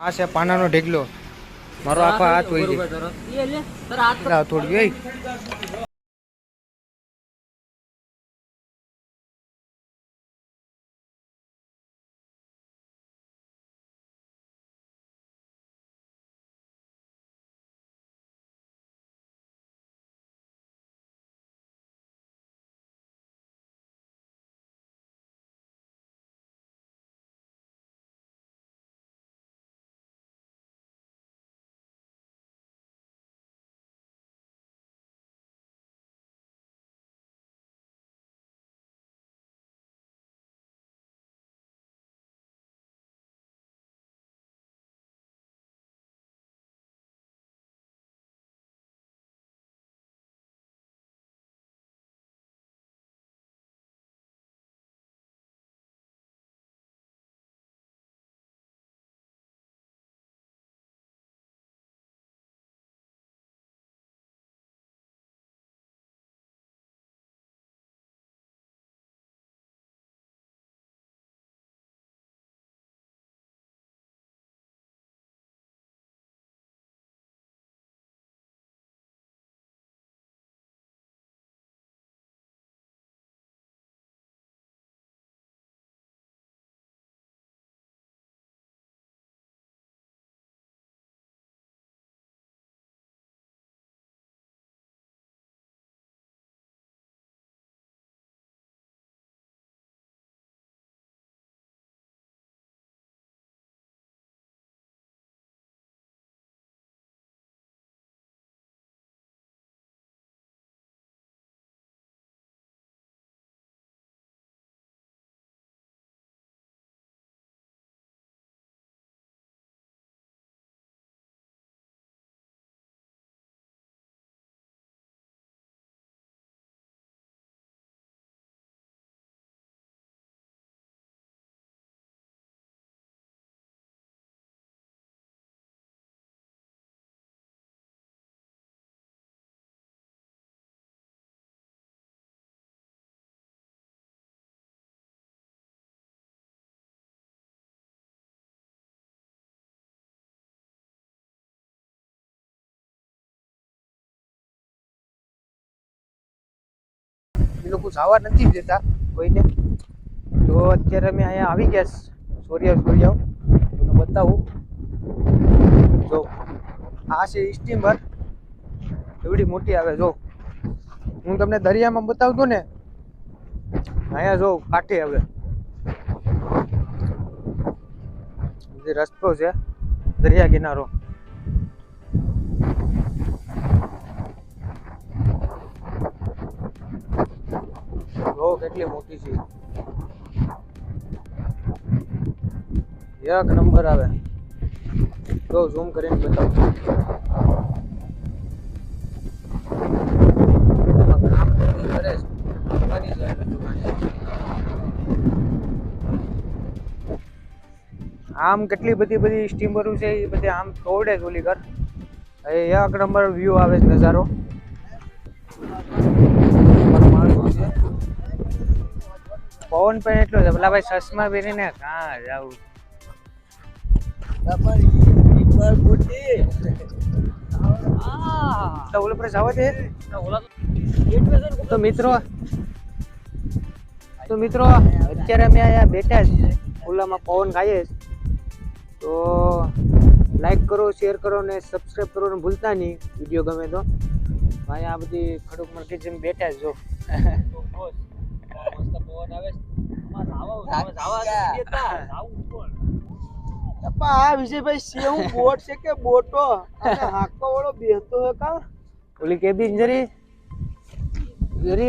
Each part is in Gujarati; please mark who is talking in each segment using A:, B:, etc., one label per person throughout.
A: આ છે પાનાનો ઢેગલો. મારો આખો હાથ હોય છે. થોડી ગઈ. એ લોકો જવા નથી દેતા કોઈને. તો અત્યારે અમે અહીંયા આવી ગયા સૂર્યા તમને બતાવું. જો આ છે સ્ટીમર, એવડી મોટી આવે. જો હું તમને દરિયામાં બતાવતો ને, અહીંયા જો કાંઠે આવે જે રસ્તો છે દરિયા કિનારો. જો કેટલી મોટી છે, એક નંબર આવે. તો ઝૂમ કરીને બતાવું. આમ કેટલી બધી સ્ટીમરો છે, એ બધી આમ તોડે જ ઓલી કર. એક નંબર વ્યૂ આવે છે, નજારો. પવન પણ એટલો છે. પેલા ભાઈ ચશ્મા પહેરીને કાં જાવ. ઓલો પર જવા દે. તો મિત્રો અત્યારે અમે અહીંયા બેઠા છીએ, ઓલામાં પવન ખાઈએ. તો લાઈક કરો, શેર કરો ને સબસ્ક્રાઈબ કરવાનું ભૂલતા નહીં, વિડીયો ગમે તો. અહીંયા આ બધી ખડક મરકી જેમ બેઠા છો.
B: વિજયભાઈ સેવ બોટ છે કે બોટો હાકો વાળો બેહતો હે કા?
A: ઓલી કેબિન જરી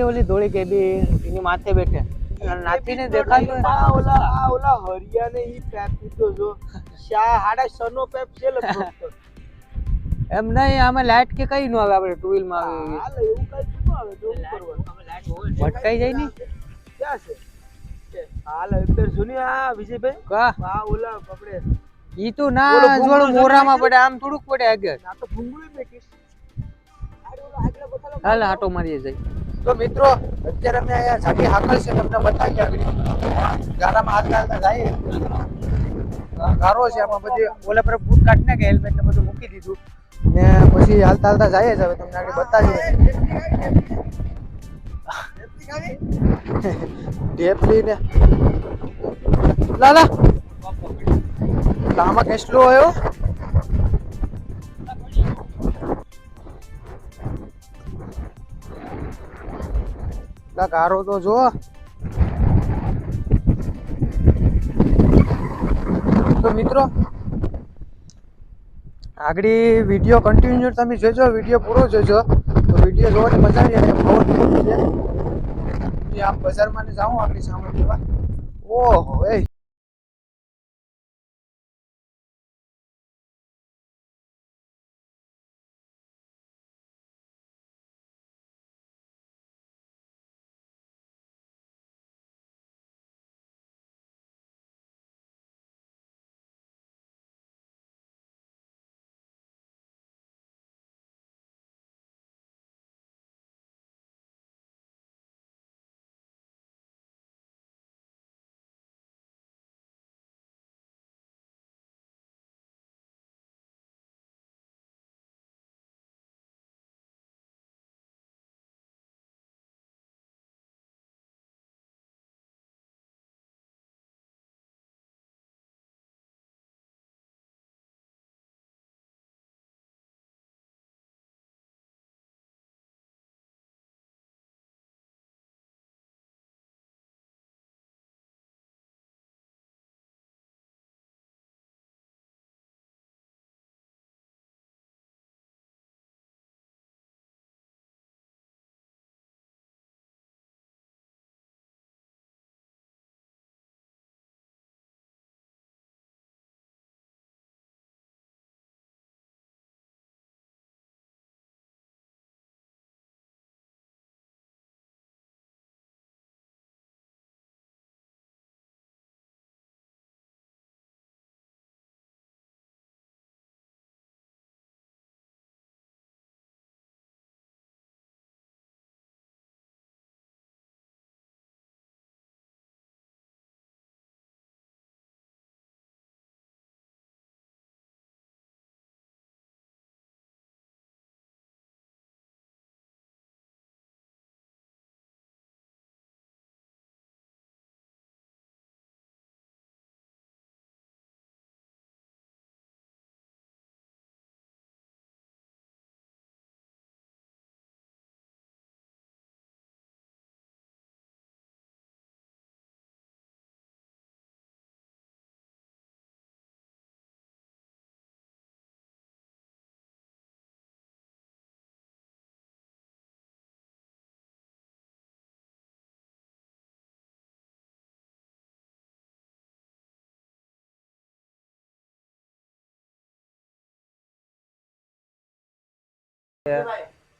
A: ઓલી ધોળી કેબિન એની માથે બેઠે નાતીને દેખાતું.
B: ઓલા હરિયાને ઈ પેપ પીતો જો હાડા સનો પેપ છે લગભગ.
A: એમ નહીં, આમાં લાઈટ કે કઈ નો આવે. આપણે ટુ વ્હીલ માં આવે
B: એવું કઈ ન આવે. જો
A: ભટકાઈ જાય ને
B: ક્યાં છે હાલ એકદર જૂની. આ વિજયભાઈ
A: કા
B: આ ઓલા આપણે
A: ઈ તો ના જોડો મોરામાં પડે, આમ થોડુંક પડે આગળ.
B: આ તો ભૂંગળી બેઠી.
A: હાલ આટો મારીએ જાય.
B: તો મિત્રો અત્યારે અમે અહીંયા જાડી હાકલ છે, તમને બતાવી આવી ગારામાં હાથ જાય.
A: ગારો છે આમાં બધી ઓલા પર બૂટ કાઢી નાખે હેલ્મેટ ને બધું મૂકી દીધું ને પછી હાલતા હાલતા જાય જ હવે તમને આગળ બતાવીએ ઢેપલી ને લાલા આમાં કેટલો આવ્યો ગારો તો જો તો મિત્રો આગળ વિડીયો કન્ટિન્યુ તમે જોજો વિડીયો પૂરો જોજો તો વિડીયો જોવાની મજા આવી અને બહુ છે આમ બજારમાં ને જાઉં આગળ સામાન લેવા ઓહો એ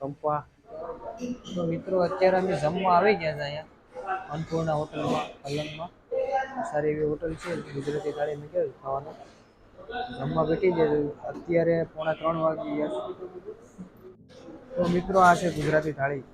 A: કંપા તો મિત્રો અત્યારે અમે જમવા આવી ગયા છે અહીંયા અન્નપૂર્ણા હોટલમાં અલંગમાં સારી એવી હોટલ છે ગુજરાતી થાળી મેં કેવું ખાવાનું જમવા બેઠી જાય અત્યારે 2:45 વાગી ગયા તો મિત્રો આ છે ગુજરાતી થાળી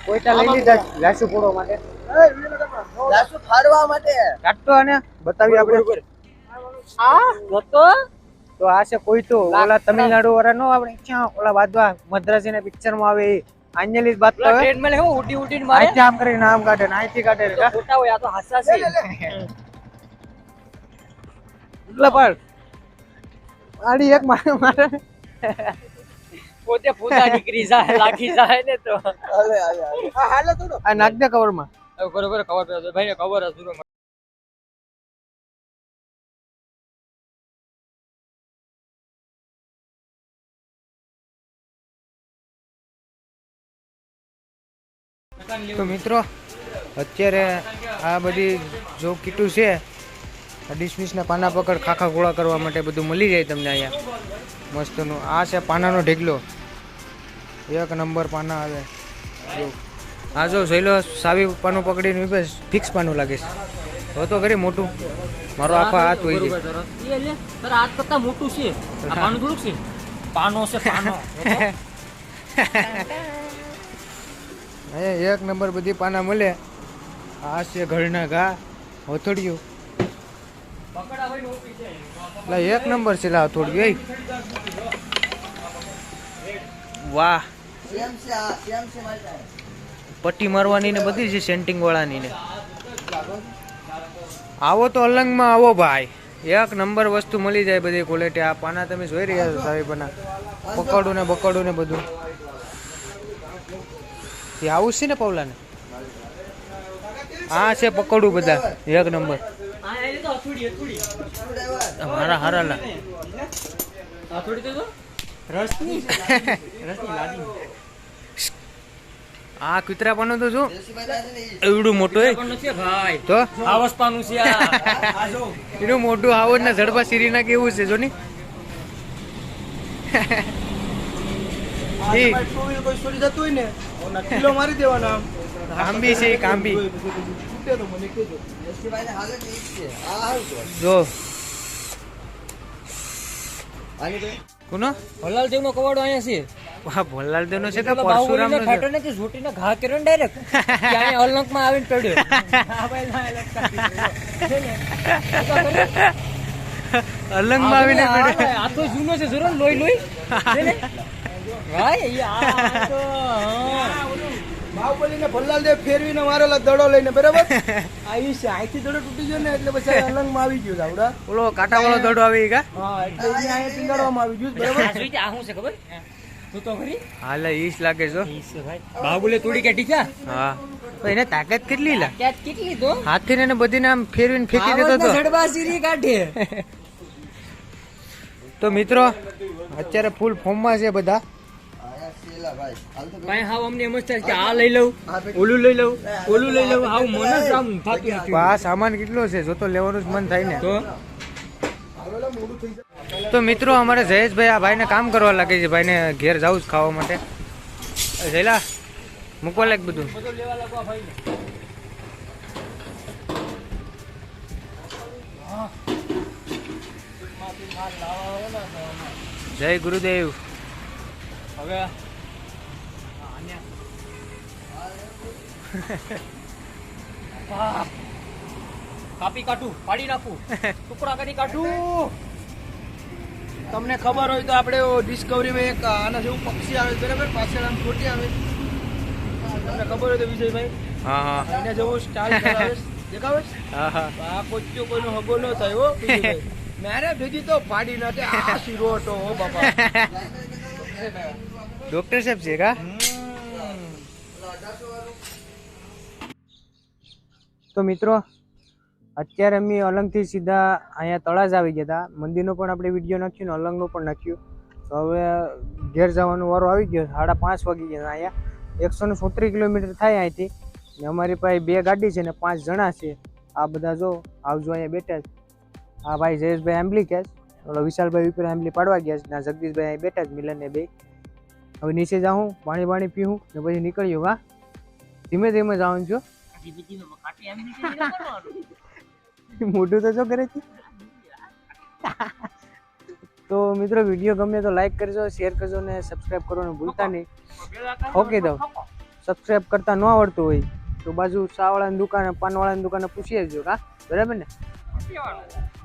A: કોઈટા લઈ લીધા ઘાસુ પોડો માટે
B: જાસુ ફાડવા માટે
A: કાઢતો આને બતાવી આપણે તો આ છે કોઈ તો ઓલા તમિલનાડુ વાળા નો આપણે ક્યાં ઓલા વાદવા મદ્રાસી ના પિક્ચર માં આવે આંજલિસ બાત કરે ટ્રેન માં હું ઉડી ઉડીને મારે આઈ આમ કરીને નામ કાઢે ને આઈથી કાઢે રે ખોટા હોય આ તો હાસાસી એટલે પણ આડી એક મારે પોતે પૂજા નીકળી જાય લાગી જાય ને તો
B: હાલે હાલે તો
A: આ નાખ દે કવર માં
C: બરોબર કવર પે ભાઈ ને કવર અધૂરો
A: તો મિત્રો અત્યારે આ બધી જો કીટું છે ડિસમિસના પાના પકડ ખાખા ગોળા કરવા માટે બધું મળી જાય તમને અહીંયા મસ્તનું આ છે પાનાનો ઢેગલો એક નંબર પાના આવે જો આ જો સહેલો સાવી પાનું પકડીને બસ ફિક્સ પાનું લાગે છે તો કરી મોટું મારો આખો હાથ હોય છે
C: તારા હાથ કરતા મોટું છે આ પાનું થોડુંક છે પાનો છે પાનો
A: એક નંબર બધી પાના મળે આ છે ઘરના ઘા હથોડિયું એક નંબર છે લા હથોડિયું વાહ પટ્ટી મારવાની ને બધી છે સેન્ટિંગ વાળાની ને આવો તો અલંગમાં આવો ભાઈ એક નંબર વસ્તુ મળી જાય બધી ક્વોલિટી આ પાના તમે જોઈ રહ્યા છો સારી પાના પકડું ને બધું આવું છે ને પવલા ને આ છે પકડું બધા એક નંબર મારા હારાલા આ કુતરા પાનું તો જો એવડું મોટું
C: ભાઈ
A: તો
C: આવસ પાનું છે
A: એનું મોટું આવડ ના ઝડપા સીરી ના કેવું છે જો ની
B: કોઈ છોડી જતું હોય ને ઓના કિલો મારી દેવાના
A: કાંબી છે કાંબી
B: છૂટે તો મને કહેજો યશીભાઈને હાલે જ છે આ હાલ તો
A: જો
B: આની તો
A: કોનો
C: ભલાલ દેવ નો કવાડો અહીંયા છે
A: હા ભોલાલ દેવનો છે કે
C: બાહુબલીને
A: પરશુરામ નો
C: ફાટો નથી ઝૂટીને ઘા કર્યો ને ડાયરેક્ટ ત્યાં અલંક માં આવીને પડ્યો આ ભાઈ ના અલંક
A: અલંગ માં આવીને
C: આ તો જૂનો છે જરો લોહી છે ને ભાઈ આ તો
B: બાહુબલીને ભલ્લાલ દેવ ફેરવીને મારેલા દડો લઈને બરાબર આ ઈ છે આઈથી દડો તૂટી ગયો ને એટલે પછી અલંગમાં આવી ગયો આવડા
A: ઓલો કાંટા વાળો દડો આવી કા
B: હા એટલે અહીંયા ટીંગાડવામાં આવી ગયું બરાબર
C: આ જોઈ આ શું છે ખબર તું તો ખરી
A: હાલે ઈસ લાગે છો
C: ભાઈ બાહુબલી તોડી કાઢી કા
A: હા તો એને તાકાત કેટલી લા
C: ક્યાં કેટલી તો
A: હાથી ને બધીને આમ ફેરવીને ફેંકી દેતો તો
C: જડબા સીરી કાઢે
A: તો મિત્રો અત્યારે ફૂલ ફોર્મમાં છે બધા
C: ભાઈ હાવ અમને એમ જ થાય કે આ લઈ લઉં ઓલું લઈ લઉં હાવ મન જ આમ થતું નથી
A: આ સામાન કેટલો છે જો તો લેવાનું જ મન થાય ને તો મિત્રો અમારે જયેશભાઈ આ ભાઈને કામ કરવા લાગે છે ભાઈને ઘેર જવું જ ખાવા માટે જયલા મૂકવા લાગ બધું
C: લેવા લાગવા ભાઈ
A: જય ગુરુદેવ
C: હવે કાપી કાઢું પાડી નાખું ટુકડા કરી કાઢું
B: તમને ખબર હોય તો આપણે ડિસ્કવરીમાં એક આના જેવું પક્ષી આવે બરાબર પાછળ આમ ખોટી આવે તમને ખબર હોય તો વિજયભાઈ
A: હા હા
B: એના જેવો સ્ટાઇલ કરાવે દેખાવે
A: હા હા
B: આ કોચ્યો કોઈનો હગો ન થાય હો વિજયભાઈ મેરે ભેગી તો ફાડી નાખે આ શીરો હતો હો બાપા
A: ડોક્ટર સાહેબ છે કા તો મિત્રો અત્યારે અમે અલંગથી સીધા અહીંયા તળાજ આવી ગયા હતા મંદિરનો પણ આપણે વિડીયો નાખ્યું ને અલંગનો પણ નાખ્યું તો હવે ઘેર જવાનો વારો આવી ગયો 5:30 વાગી ગયા અહીંયા 137 કિલોમીટર થાય અહીંથી ને અમારી પાસે 2 ગાડી છે ને 5 જણા છે આ બધા જો આવજો અહીંયા બેઠા છે આ ભાઈ જયેશભાઈ આંબલી કે ઓલો વિશાલભાઈ ઉપર આંબલી પાડવા ગયા છે ના જગદીશભાઈ અહીં બેઠા જ મિલન ને બે હવે નીચે જાઉં પાણી પીવું ને પછી નીકળ્યું હા ધીમે ધીમે જવાનું છો મોટું તો શું કરે છે તો મિત્રો વિડીયો ગમે તો લાઈક કરજો શેર કરજો ને સબસ્ક્રાઇબ કરવાનું ભૂલતા નહીં ઓકે તો સબસ્ક્રાઇબ કરતા ન આવડતું હોય તો બાજુ ચાવાળાની દુકાને પાનવાળાની દુકાને પૂછી આવજો કા બરાબર ને
C: કેવાનું?